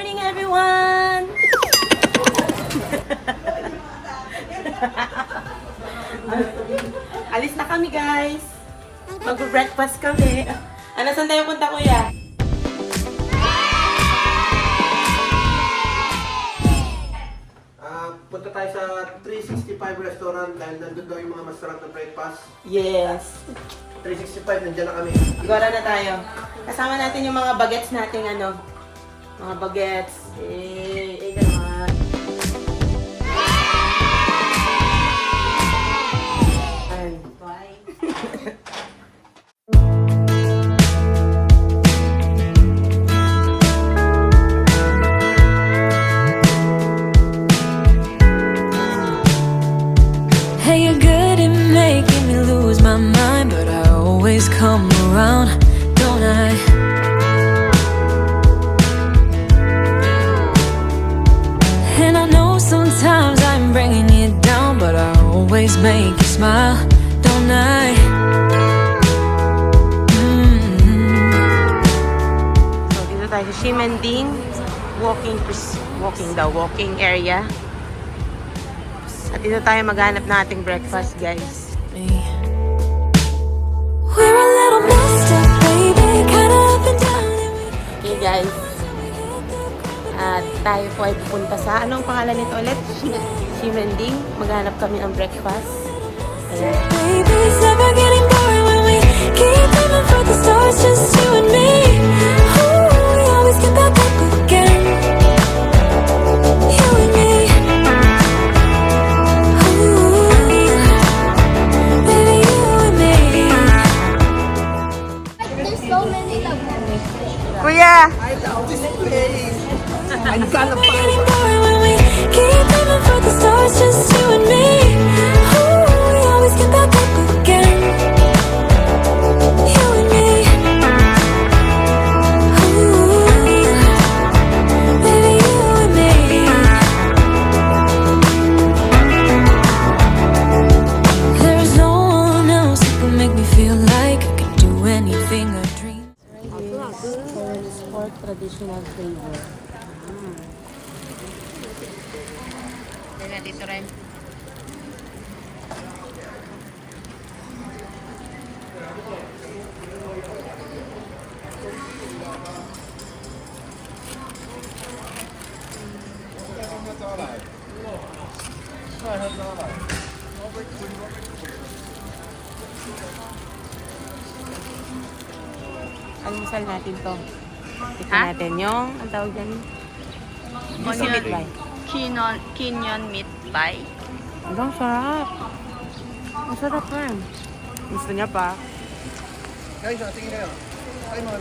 morning, everyone! Alis na kami, guys. Mag-breakfast kami. Ano, saan tayo punta, kuya? Punta tayo sa 365 restaurant dahil nandun daw yung mga masarap na breakfast. Yes. 365, nandiyan na kami. Agora na tayo. Kasama natin yung mga bagets nating ano. Mga bagets. Gano'n. Bye. Hey, you're good at making me lose my mind, but I always come around, don't I? And I know sometimes I'm bringing you down, but I always make you smile, don't I? So, dito tayo sa Ximending walking area. At dito tayo maghanap ng ating breakfast, guys. We're a little messed up, baby, kinda up and down. Okay, guys. At tayo po ay pupunta sa, anong pangalan nito ulit? Ximending. Maghanap kami ng breakfast. Ayan. Baby, it's never getting boring when we keep aiming for the stars, just you and me. Ooh, we always get back up again. You and me. Ooh, baby, you and me. There's so many love. Kuya! I love this place! I'm gonna find Getting boring when we keep aiming for the stars, just you and me. Ooh, we always get back up again. You and me. Ooh, baby, you and me. There's no one else who can make me feel like I can do anything I dream. Pork traditional flavor. Dito rin. Almusal natin to. Tignan natin yung, ang tawag dyan? Gusto meat pie. Quinoa meat pie. Ang sarap. Ang sarap rin. Gusto niya pa? Guys, tingin kayo. Simon.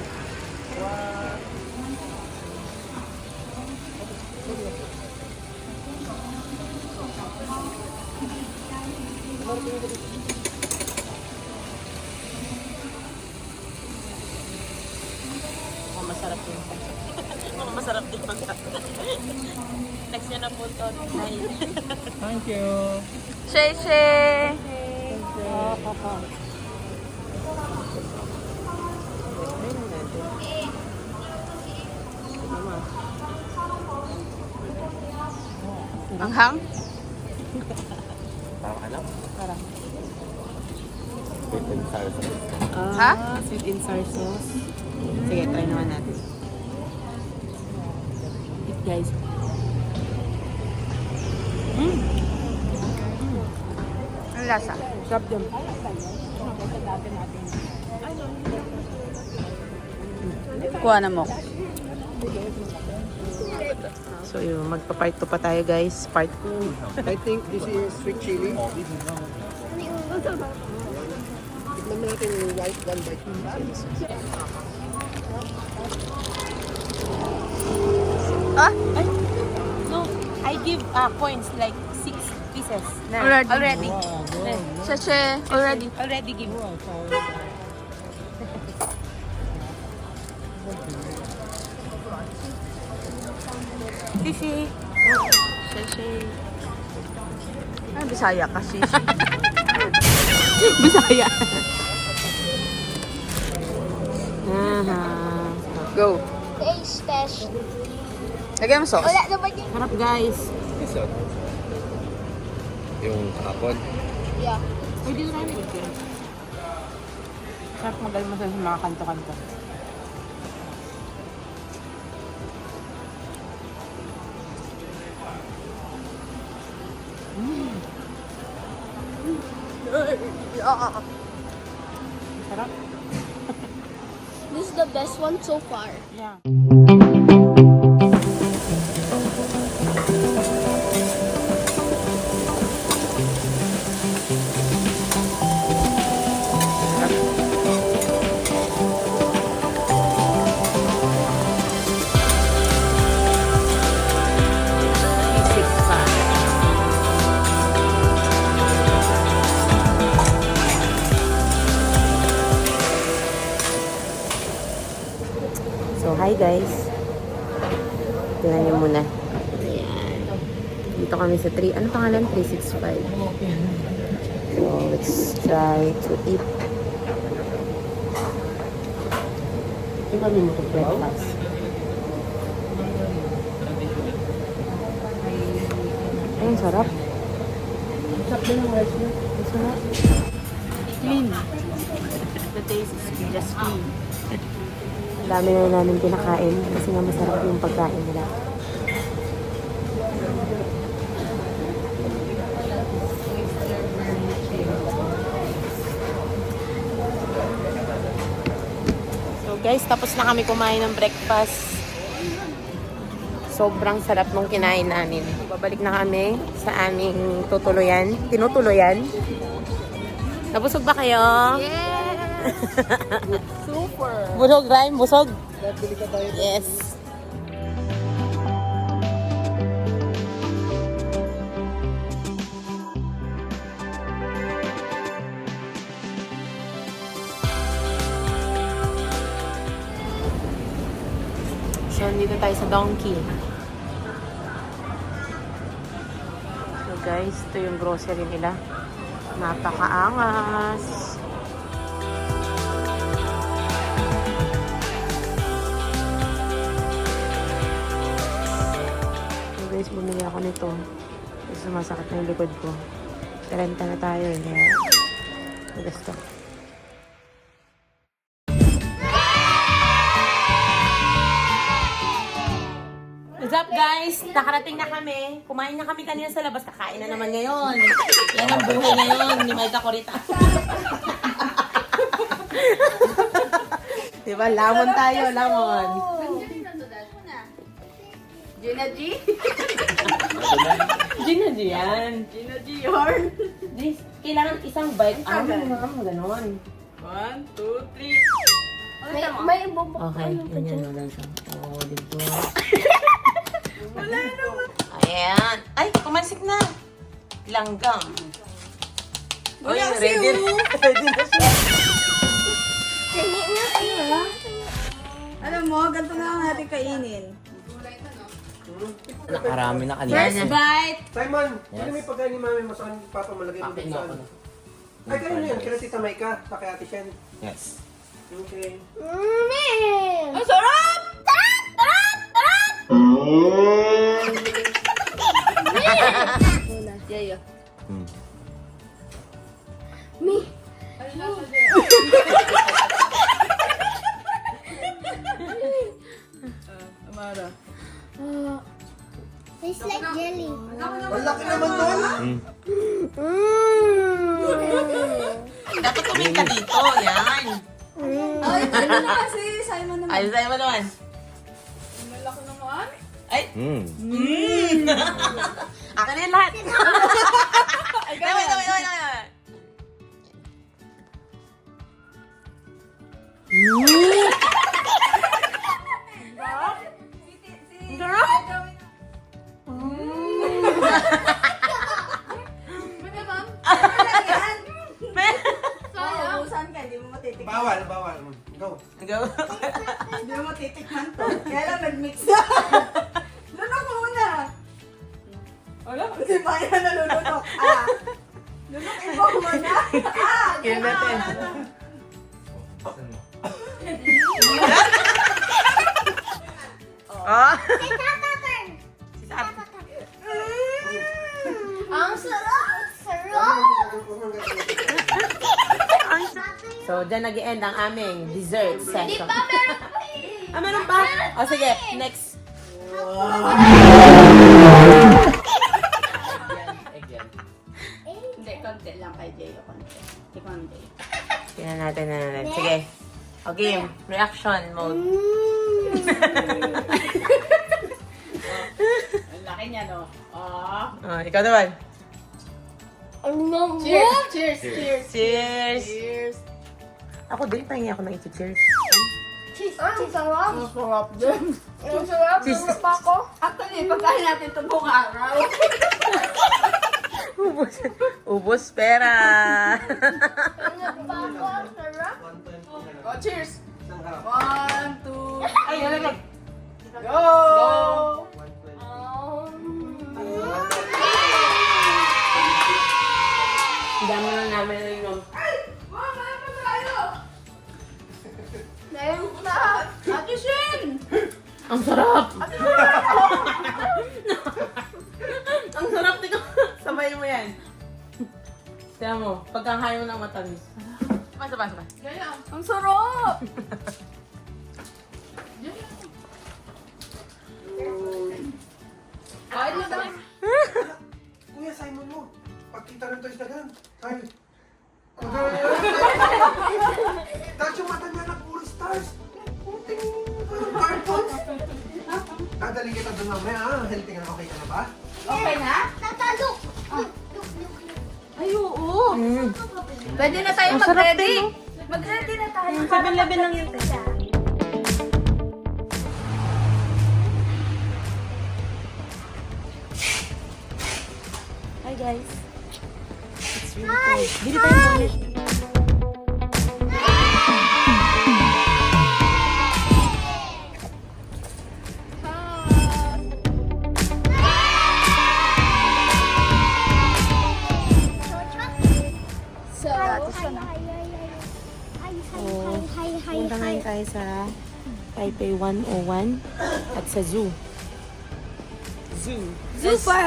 Oh, masarap din. Masarap din pang next year na po ito. Thank you. Shay Shay! Anghang? Parang alam. Parang. Sweet and sour sauce. Ha? Sweet and sour sauce. Sige, try naman natin. Eat, guys. Ang lasa. Sarap din. Kuha na mo. So yun, magpa-part 2 pa tayo, guys. Part 2. I think this is sweet chili. Tignan natin yung white one by two. Ah? Ay, no. I give coins like 6 pieces. Na. Already. Sachet. Already. Already give. Fifi. Sachet. Ay, Bisaya kasi. Bisaya. Aha. Go. Taste test. Lagyan mo sauce. Wala naman yung... Sarap guys. Isot. Yung kahapon. Yeah. Ay, dito na nilagay ko. Sarap magalmasal sa mga kanto-kanto. Sarap. This is the best one so far. Yeah. So, hi guys. Tingnan niyo muna. Ayan. Dito kami sa 3. Ano pangalan? 365. So, let's try to eat. Ito kami mo to breakfast. Ayun, sarap. Sarap din ang rice niya. Ang sarap. Clean. The taste is just clean. Ang dami na namin pinakain kasi nga masarap yung pagkain nila. So guys, tapos na kami kumain ng breakfast. Sobrang sarap nung kinain namin. Babalik na kami sa aming tinutuluyan. Nabusog ba kayo? Yeah! Super! Busog, Ryan? Busog? Yes. So, dito tayo sa Donkey. So, guys, ito yung grocery nila. Napakaangas. Guys, bumili ako nito. Kasi sumasakit na yung likod ko. Tarenta na tayo eh. Kaya, gusto. What's up guys? Nakarating na kami. Kumain na kami kanina sa labas. Kakain na naman ngayon. Yan ang buhay ngayon ni Maika Corita. Diba? Lamon tayo, lamon. Gina G? Gina G yan. Gina G yarn. This, kailangan isang bite. Ganon. 1, 2, 3. May bumbo. Okay, ganyan wala siya. Oo, dito. Wala naman. Ayan. Ay, kumansik na. Langgam. Uy, Wala ready. siya. Ready na siya. Alam mo, ganito na lang natin kainin. Nakarami na kanina. First bite. Simon, sino may pagkain ni Mami mo saan Papa malagay mo dito sa ano? Ay, kayo na yun. Kaya Tita Maika, sa kay Ate Shen. Yes. Okay. Ang sarap! Yayo. Hmm. Me. Amara. Tastes like jelly. Ang laki naman doon. Dapat tumingin ka dito. Yan. Ay, ano na kasi? Simon naman. Ay, sa'yo mo naman. Malaki naman. Ay. Hmm. Akin na yung lahat. Ay, wait. Ubusan ka, hindi mo matitikman. Bawal. Go. Go. Hindi mo matitikman to. Kaya lang nag-mix na. Lunok mo muna. Wala, si Maya nalulunok. Lunok ibo muna. Yun natin. Ah. So, dyan nag-end ang aming dessert Di session. ba meron pa eh? Meron pa? O, sige. Next. Hindi, konti lang kay Jay. Konti. Konti. Tingnan natin na natin. Sige. O, game. Reaction mode. Ang laki niya, no? Oh. O, ikaw naman. Cheers! Cheers! Cheers! Cheers! Cheers! Ako din, pahingi ako ng cheers. Ang sarap. Ang sarap din. Ang sarap. Cheese. Ang pa ako. Actually, pagkain natin ito buong araw. Ubus pera. Ang pa ako. Ang sarap. Oh, cheers! Isang 1, 2, Ay, nalag. go! Ang dami lang namin na yung Ngayon pa. Ate Shin! Ang sarap! Ang sarap, tiko. Sabayin mo yan. Tignan mo, pagkakain mo ng matamis. Sabay. Ang sarap! Kain mo daw. Kuya, Simon mo. Pagkita ng toys na gan. Ay. Tapos yung mata niya na puro stars. Kunting cartoons. Dadaling kita doon mamaya, ah. Healthy nga, okay ka na ba? Okay na? Tatalo. Ay, oo. Pwede na tayo Ang sarap mag-ready. din, Mag-ready na tayo. 7-Eleven lang yun. Hi guys. It's really cold. Bili tayo ng bonnet. So, Punta ngayon tayo sa Taipei 101 at sa zoo. Super!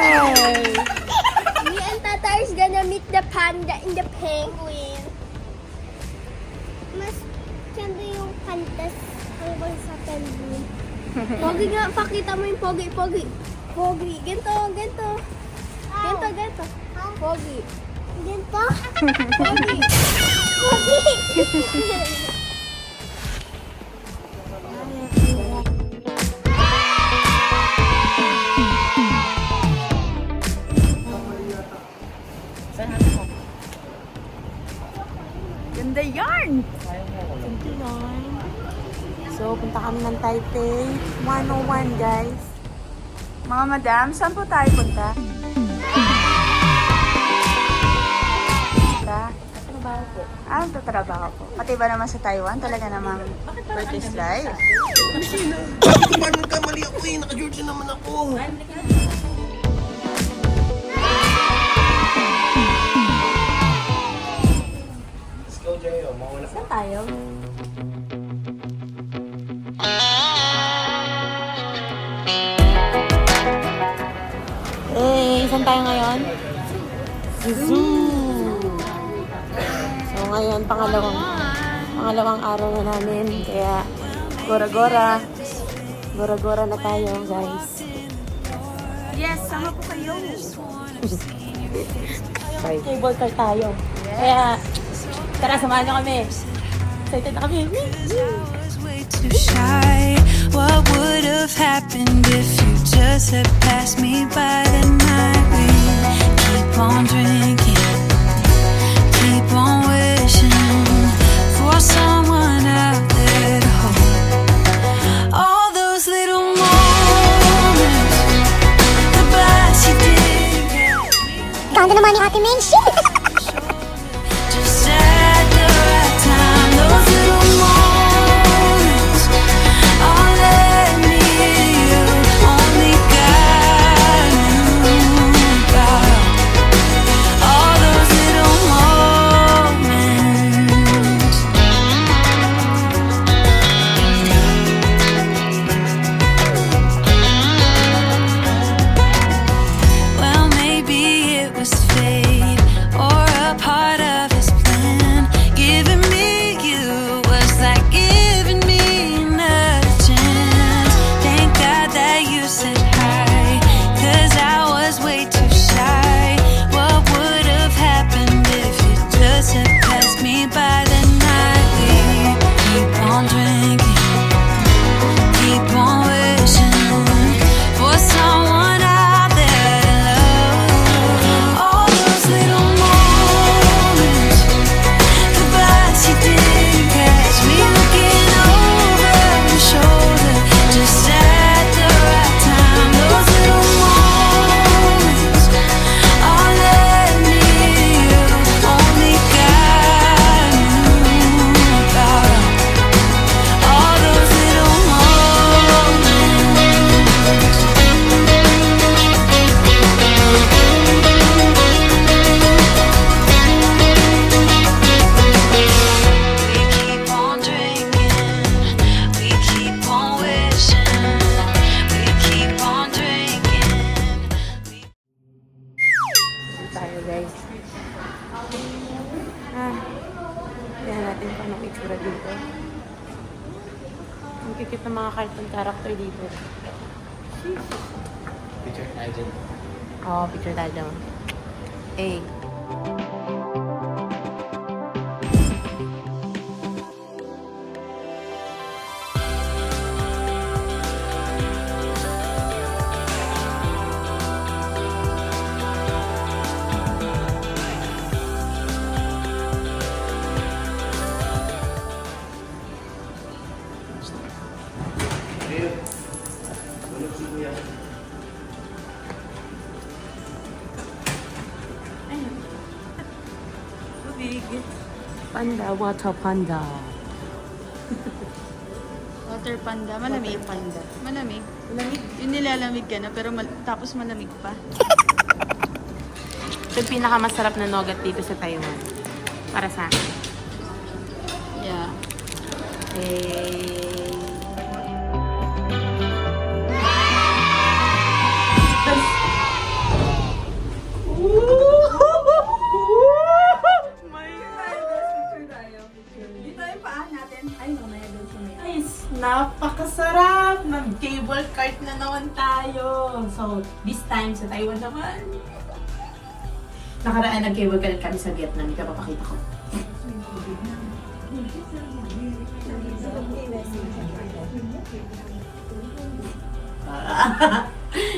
Me and Tata is gonna meet the panda and the penguin. Mas ganda yung pantas hanggang sa penguin. Pogi nga, pakita mo yung pogi. Pogi. Ganto. Ganto. Pogi. Ganto. Pogi. Ganda yarn! So, punta kami ng Taipei 101 guys. Mga madam, saan po tayo punta? Trabaho po. Tatrabaho po. Pati ba naman sa Taiwan, talaga namang British life? Bakit ba nagkamali ako eh? Naka-Georgia naman ako. Let's go, Jayo. Mawala Saan tayo? Saan tayo ngayon? Zoo! So ngayon, pangalawang araw na namin. Kaya, gora-gora na tayo, guys. Yes, sama po kayo. Cable car tayo. Kaya, tara, samahan nyo kami. Excited na kami. Way too shy. What would have happened if you just had passed me by the night? We keep on drinking, keep on wishing for someone out there to hold. All those little moments, the best you didn't get. Ganda naman ni Ate Menshi. Just at the right time, those little moments all led me to you. Only God knew about all Tingnan natin kung anong itsura dito. Ang kikit ng mga cartoon character dito. Picture tayo dyan. Oo, picture tayo dyan. Eh. Ayun. Tulog si Kuya. Tubig. Panda, water panda. Water panda. Malamig. Panda. Malamig. Malamig. Yung nilalamig ka na pero tapos malamig pa. Ito yung pinakamasarap na nougat dito sa Taiwan. Para sa akin. Yeah. Eh. Dito yung paa natin. Ay, mamaya doon sa may. Guys, napakasarap! Nag-cable cart na naman tayo. So, this time sa Taiwan naman. Nakaraan nag-cable cart kami sa Vietnam. Ika papakita ko.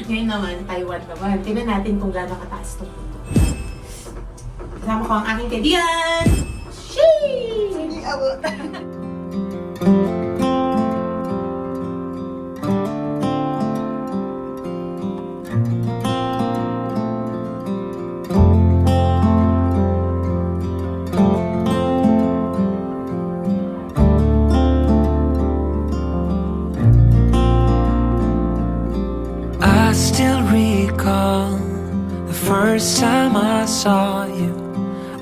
Ngayon naman, Taiwan naman. Tingnan natin kung gaano kataas itong mundo. Kasama ko ang aking kaibigan! Sheesh! Hindi abot. I still recall the first time I saw you.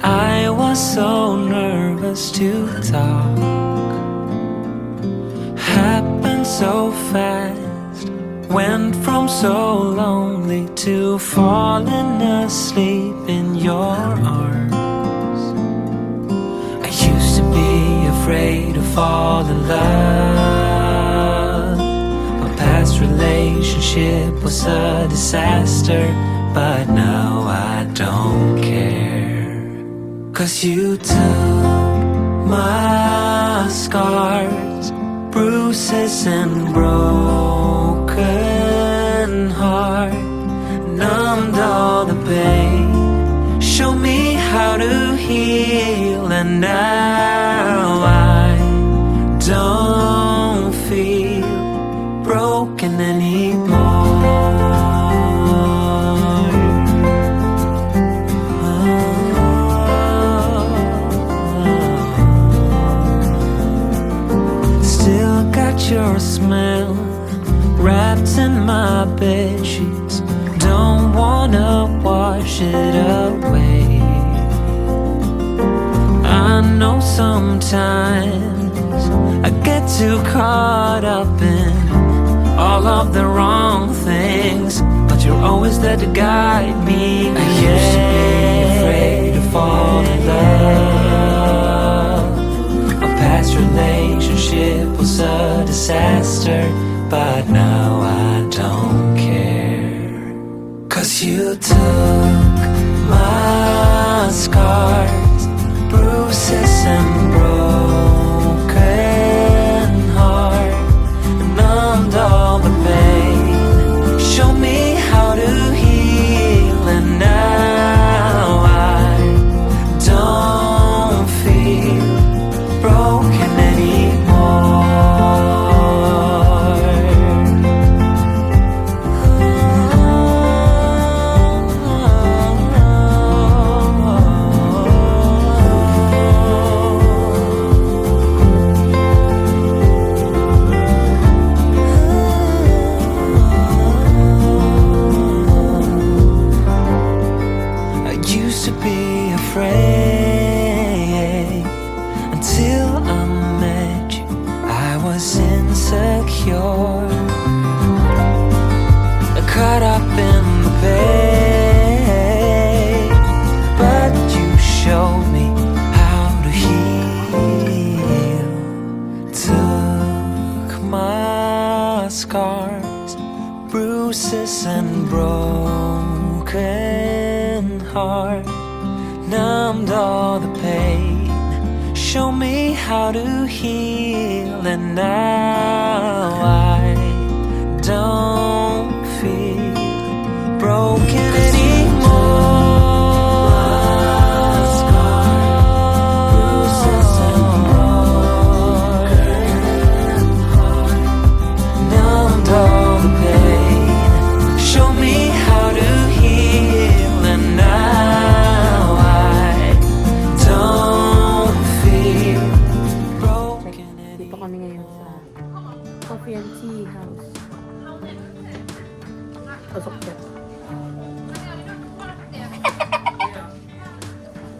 I was so nervous to talk. Happened so fast. Went from so lonely to falling asleep in your arms. I used to be afraid to fall in love. My past relationship was a disaster, but now I don't care. 'Cause you took my scars, bruises and broken heart, numbed all the pain, showed me how to heal, and now I don't feel broken anymore. Still got your smell wrapped in my bed sheets. Don't wanna wash it away. I know sometimes I get too caught up in all of the wrong things, but you're always there to guide me. I used to be afraid to fall in love. A past relationship was a disaster, but now I don't care. 'Cause you took my scars, bruises and broken heart, numbed all the pain, showed me how to heal, and now I don't feel broken anymore. scars, bruises and broken heart. Numbed all the pain, show me how to heal, and now I don't feel broken anymore. Numbed all the pain, show me how to heal, and now I don't feel broken Dito kami ngayon sa Coffee and Tea House. Pasok siya.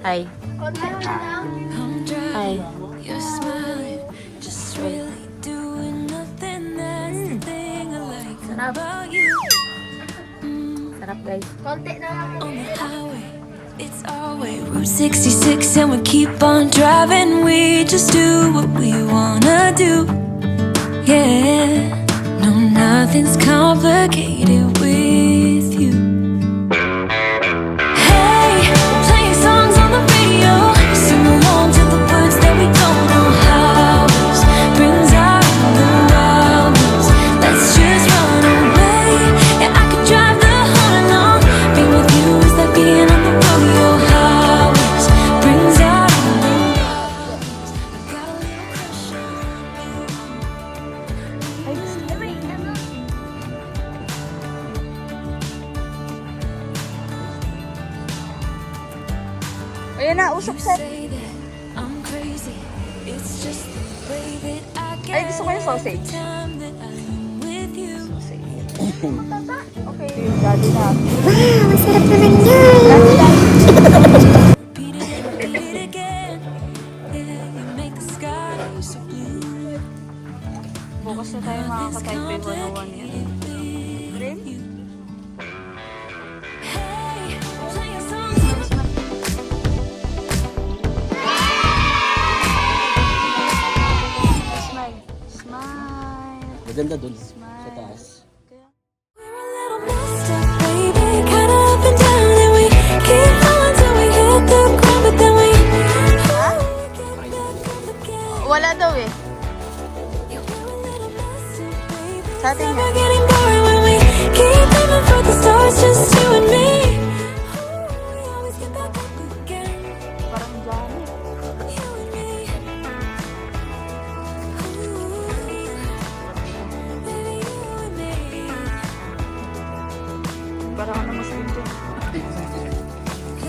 Hi. Konti lang. Hi. You're smiling, just really doing nothing. That's the thing I like Sarap. about you. Sarap guys. Konti na lang. On the highway, it's our way. Route 66, and we keep on driving. We just do what we wanna do. Yeah, no, nothing's complicated with you. Hey, playing songs on the radio, sing along to the words that we don't know how. This brings out the wildness. Let's just run away. Yeah, I could drive the whole along. Being with you is like being on the rodeo. How this brings out the wildness. Got a little crush on you. Ayan na, usok set. Say that I'm crazy. It's just the way that I get. Ay, gusto ko yung sausage. Time that I'm with you. Okay, daddy na. Wow, masarap naman yun. Repeat it and repeat it again. Yeah, you make the sky so blue. Bukas na tayo makaka-type 101 yan. Rin? Hey, playing songs on the Smile. Smile. Maganda dun sa taas. We're a little messed up, baby. Kinda up and down, and we keep falling till we hit the ground, but then we get back up again. Wala daw eh. Yeah, we're a little messed up, baby. Sa atin Never yan. getting boring when we keep aiming for the stars, just you and me. We always get back up again. Parang dyan. You and me. Baby, you and me. Parang ano mas din dyan.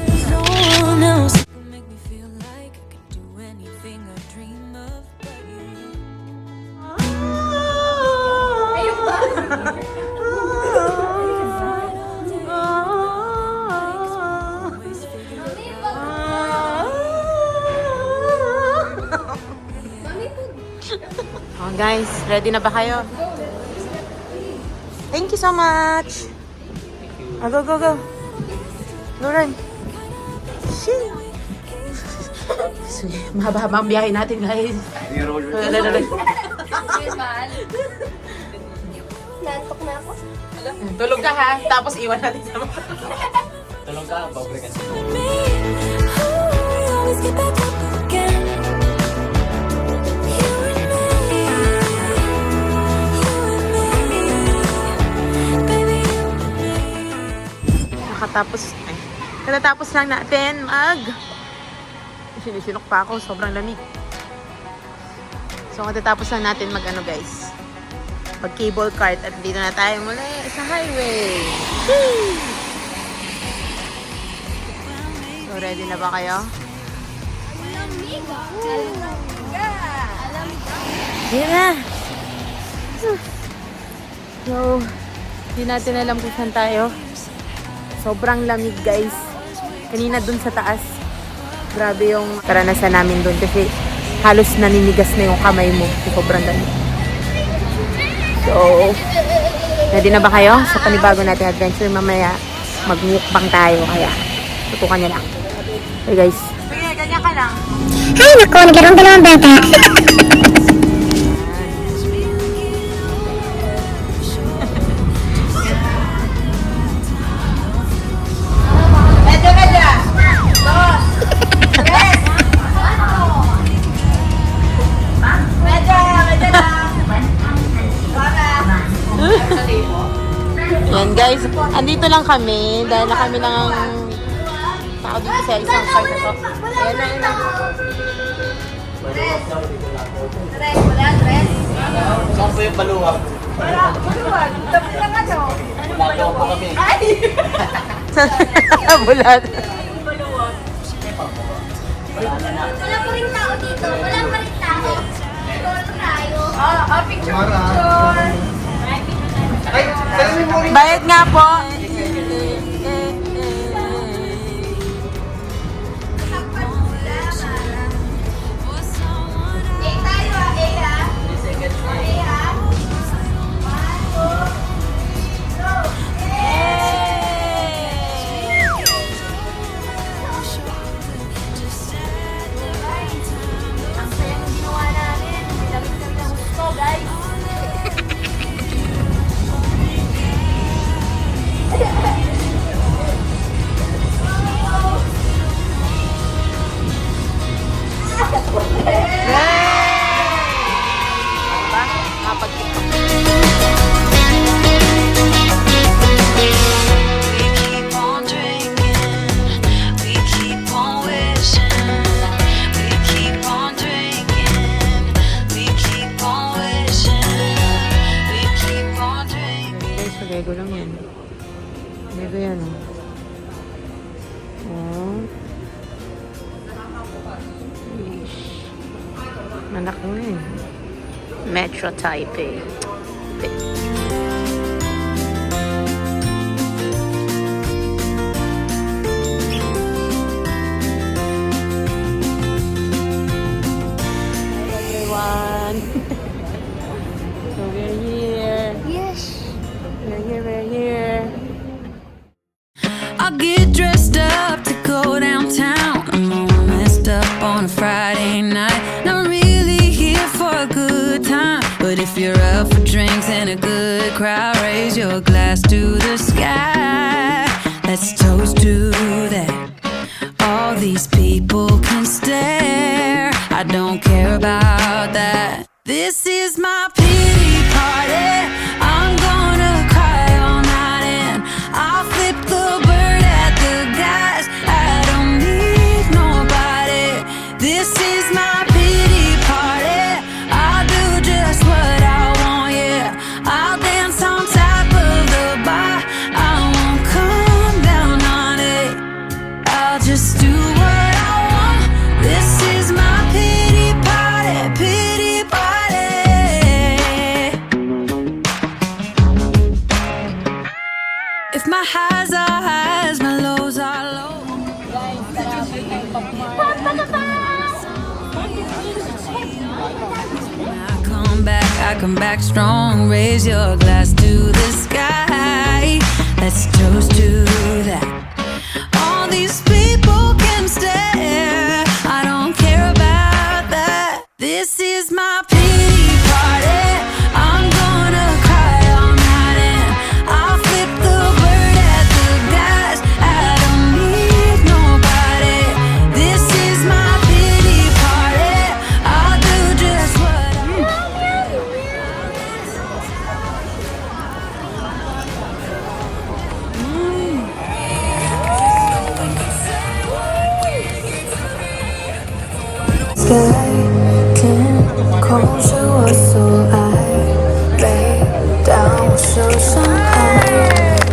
There's no one else who can make me feel like I could do anything I dream of but you. Always figure it out. Oh, guys, ready na ba kayo? Thank you so much. Oh, go, go, go. Go, run. Shoo. Sige, mahaba-haba ang biyahe natin, guys. Nantok na ako. Tulog ka ha, tapos iwan natin sa mga. Tulong ka, pobre ka. Me, we always get back up again. You and me, baby, you and me. Katatapos lang natin sinisinok pa ako, sobrang lamig. So, katatapos lang natin guys, mag cable cart at dito na tayo muli sa highway. Woo! So, ready na ba kayo? Yan na! So, hindi natin alam kung saan tayo. Sobrang lamig guys. Kanina dun sa taas, grabe yung karanasan namin dun kasi halos naninigas na yung kamay mo. Sobrang lamig. So, ready na ba kayo sa panibago natin adventure? Mamaya, mag-mukbang tayo. Kaya, tutukan niya lang. Okay guys. Sige, ganyan ka lang. Ay, naku, naglarong dalawang bata. guys, andito lang kami dahil na kami lang tao dito sa isang park na to. Ayan na, ayan na. Saan po yung baluwag? Maluwag. Tapos lang ano. Lato po kami. Bulat. Wala pa rin tao dito. Wala pa rin tao. Ito tayo. Picture, Mara. picture. Ay, tell me more. Bayad nga po. Tayo ah. Ang sayang ginawa namin. Nilamit kami ng gusto, guys. We keep on drinking, we keep on wishing. We keep on drinking, we keep on wishing. We keep on drinking. Guys, Lego lang yan. Lego yan, oh. Oh. Ish. Manak mo yun. Metro Taipei. Everyone. So we're here. Yes. We're here. I get dressed up to go downtown. I'm all messed up on a Friday night. Not really here for a good time, but if you're up for drinks and a good crowd, raise your glass to the sky. Let's toast to that. All these people can stare. I don't care about that. This is my pity party. I'm gonna cry all night and I'll flip the bird at the guys. I don't need nobody. This is my pity party. I'll do just what I want, yeah. I'll dance on top of the bar. I won't come down on it. I'll just do what I want. This is my pity party, pity party. If my highs are highs, my lows are low. I come back strong. Raise your glass to the sky. Let's toast to that. All these people can stare. I don't care about that. This is my pity party. I'm gonna cry all night and I'll flip the bird at the guys. I don't need nobody. This is my pity party. I'll do just what I want. Sky can close your so I lay down so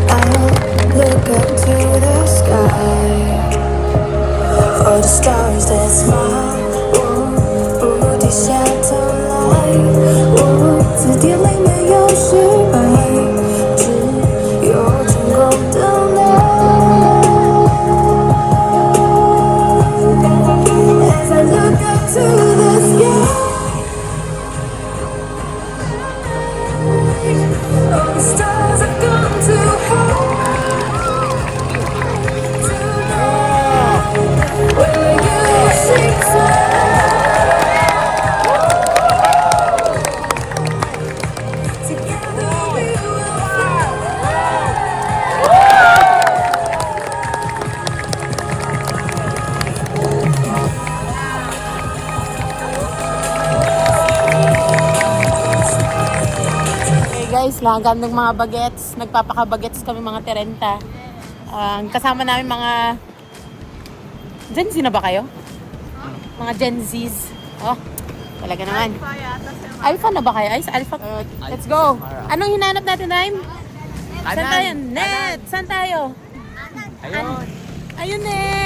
I look up to the sky for the stars that smile. Ooh, ooh, 底下的 light， ooh， 字典里没有失败，只有成功的爱。As I look up to the sky, all the stars have gone too high. Tonight, where you sing together. sa isla, hanggang ng mga bagets. Nagpapaka-bagets kami mga 30. Kasama namin mga... Gen Z na ba kayo? Mga Gen Zs. Oh, talaga naman. Alpha na ba kayo? Ay, Alpha. Let's go. Anong hinanap natin, Naim? Saan tayo? Net! Saan tayo? Ayun. Ayun, Net!